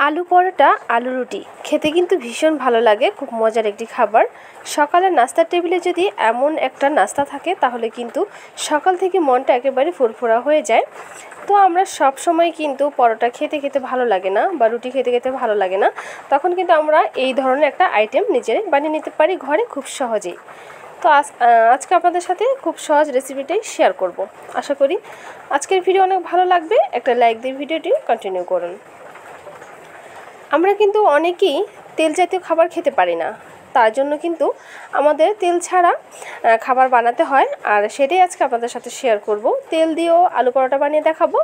আলু পরোটা আলু রুটি খেতে কিন্তু ভীষণ ভালো লাগে, খুব মজার একটি খাবার। সকালের নাস্তার টেবিলে যদি এমন একটা নাস্তা থাকে তাহলে কিন্তু সকাল থেকে মনটা একেবারে ফুরফুরা হয়ে যায়। তো আমরা সব সময় কিন্তু পরোটা খেতে খেতে ভালো লাগে না বা রুটি খেতে খেতে ভালো লাগে না, তখন কিন্তু আমরা এই ধরনের একটা আইটেম নিজেরাই বানিয়ে নিতে পারি ঘরে খুব সহজেই। তো আজকে আপনাদের সাথে খুব সহজ রেসিপিটাই শেয়ার করব। আশা করি আজকের ভিডিও অনেক ভালো লাগবে। একটা লাইক দিয়ে ভিডিওটি কন্টিনিউ করুন। আমরা কিন্তু অনেকেই তেল জাতীয় খাবার খেতে পারি না, তার জন্য কিন্তু আমাদের তেল ছাড়া খাবার বানাতে হয়, আর সেটাই আজকে আপনাদের সাথে শেয়ার করব। তেল দিয়েও আলু পরোটা বানিয়ে দেখাবো,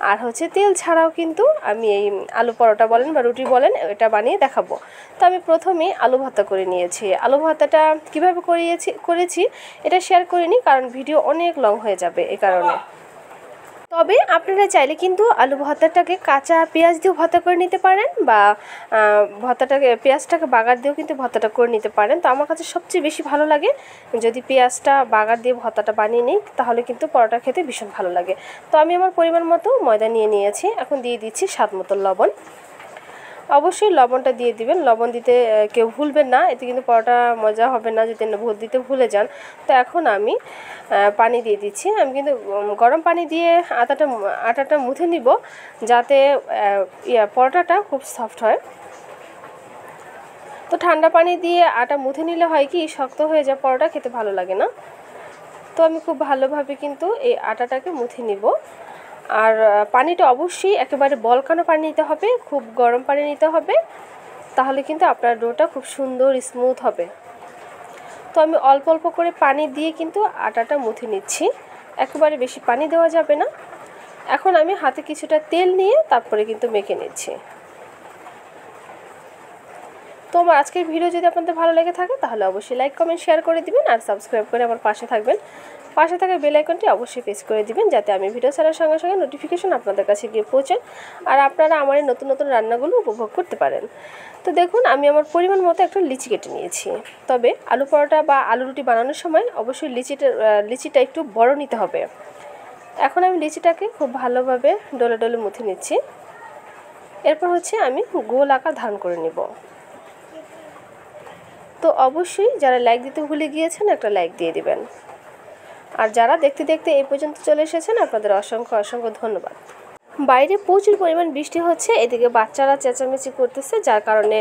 আর তেল ছাড়াও কিন্তু আমি এই আলু পরোটা বলেন বা রুটি বলেন এটা বানিয়ে দেখাবো। তো আমি প্রথমে আলু ভর্তা করে নিয়েছি। আলু ভর্তাটা কীভাবে করেছি এটা শেয়ার করিনি, কারণ ভিডিও অনেক লং হয়ে যাবে এই কারণে। তবে আপনারা চাইলে কিন্তু আলু ভর্তাটাকে কাঁচা পেঁয়াজ দিয়েও ভর্তা করে নিতে পারেন, বা পেঁয়াজটাকে বাগার দিয়েও কিন্তু ভর্তাটা করে নিতে পারেন। তো আমার কাছে সবচেয়ে বেশি ভালো লাগে যদি পেঁয়াজটা বাগার দিয়ে ভর্তাটা বানিয়ে নিই, তাহলে কিন্তু পরোটা খেতে ভীষণ ভালো লাগে। তো আমি আমার পরিমাণ মতো ময়দা নিয়ে নিয়েছি। এখন দিয়ে দিচ্ছি স্বাদ মতো লবণ। অবশ্যই লবণটা দিয়ে দিবেন, লবণ দিতে কেউ ভুলবেন না, এতে কিন্তু পরোটা মজা হবে না যদি দিতে ভুলে যান। তো এখন আমি পানি দিয়ে দিচ্ছি। আমি কিন্তু গরম পানি দিয়ে আটাটা মুথে নিব, যাতে পরোটাটা খুব সফট হয়। তো ঠান্ডা পানি দিয়ে আটা মুথে নিলে হয় কি, শক্ত হয়ে যায়, পরোটা খেতে ভালো লাগে না। তো আমি খুব ভালোভাবে কিন্তু এই আটাটাকে মুথে নিব। আর পানিটা অবশ্যই একেবারে বলকানো পানি নিতে হবে, খুব গরম পানি নিতে হবে, তাহলে কিন্তু আপনার ডোটা খুব সুন্দর স্মুথ হবে। তো আমি অল্প অল্প করে পানি দিয়ে কিন্তু আটাটা মুথে নিচ্ছি, একেবারে বেশি পানি দেওয়া যাবে না। এখন আমি হাতে কিছুটা তেল নিয়ে তারপরে কিন্তু মেখে নিচ্ছি। তো আমার আজকের ভিডিও যদি আপনাদের ভালো লেগে থাকে তাহলে অবশ্যই লাইক কমেন্ট শেয়ার করে দিবেন, আর সাবস্ক্রাইব করে আমার পাশে থাকবেন। পাশে থাকা বেল আইকনটি অবশ্যই প্রেস করে দিবেন, যাতে আমি ভিডিও ছাড়ার সঙ্গে সঙ্গে নোটিফিকেশন আপনাদের কাছে গিয়ে পৌঁছে, আর আপনারা আমার এই নতুন নতুন রান্নাগুলো উপভোগ করতে পারেন। তো দেখুন, আমি আমার পরিমাণ মতো একটা লিচি কেটে নিয়েছি। তবে আলু পরোটা বা আলু রুটি বানানোর সময় অবশ্যই লিচিটা একটু বড় নিতে হবে। এখন আমি লিচিটাকে খুব ভালোভাবে ডলে ডলে মুথে নিচ্ছি। এরপর আমি গোল আকার ধারণ করে নেব। তো অবশ্যই যারা লাইক দিতে ভুলে গিয়েছেন একটা লাইক দিয়ে দিবেন, আর যারা দেখতে দেখতে এই পর্যন্ত চলে এসেছেন আপনাদের অসংখ্য অসংখ্য ধন্যবাদ। বাইরে প্রচুর পরিমাণ বৃষ্টি হচ্ছে, এদিকে বাচ্চারা চেঁচামেচি করতেছে, যার কারণে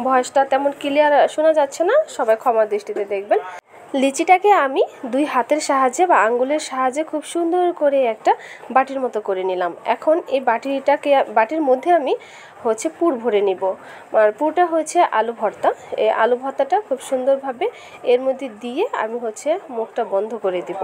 ভয়েসটা তেমন ক্লিয়ার শোনা যাচ্ছে না, সবাই ক্ষমার দৃষ্টিতে দেখবেন। লিচিটাকে আমি দুই হাতের সাহায্যে বা আঙ্গুলের সাহায্যে খুব সুন্দর করে একটা বাটির মতো করে নিলাম। এখন এই বাটির মধ্যে আমি পুর ভরে নিব। আর পুরটা আলু ভর্তা। এই আলু ভর্তাটা খুব সুন্দরভাবে এর মধ্যে দিয়ে আমি মুখটা বন্ধ করে দিব।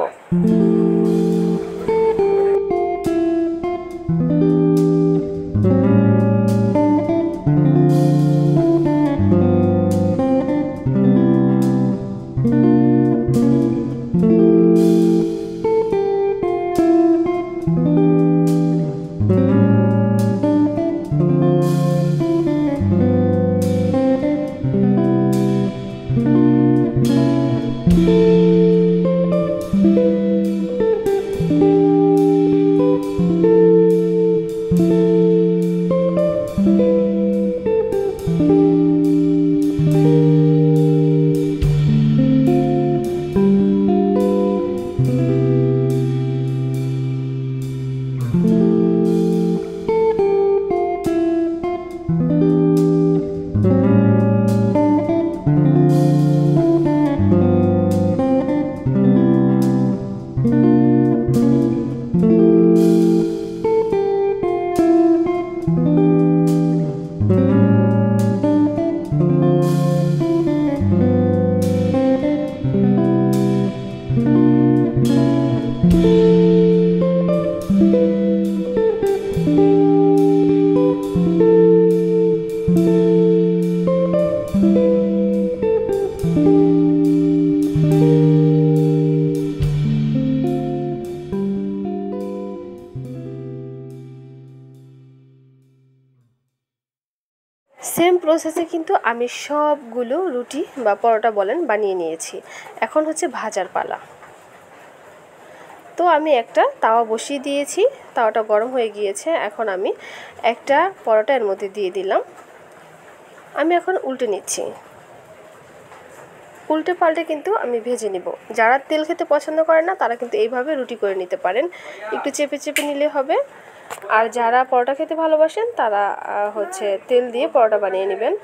সেম প্রসেসে কিন্তু আমি সবগুলো রুটি বা পরোটা বলেন বানিয়ে নিয়েছি। এখন ভাজার পালা। তো আমি একটা তাওয়া বসিয়ে দিয়েছি, তাওয়াটা গরম হয়ে গিয়েছে। এখন আমি একটা পরোটা এর মধ্যে দিয়ে দিলাম। আমি এখন উল্টে নিচ্ছি। উল্টে পাল্টে কিন্তু আমি ভেজে নিব। যারা তেল খেতে পছন্দ করে না তারা কিন্তু এইভাবে রুটি করে নিতে পারেন, একটু চেপে চেপে নিলে হবে। আর যারা পরোটা খেতে ভালোবাসেন তারা তেল দিয়ে পরোটা বানিয়ে নেবেন।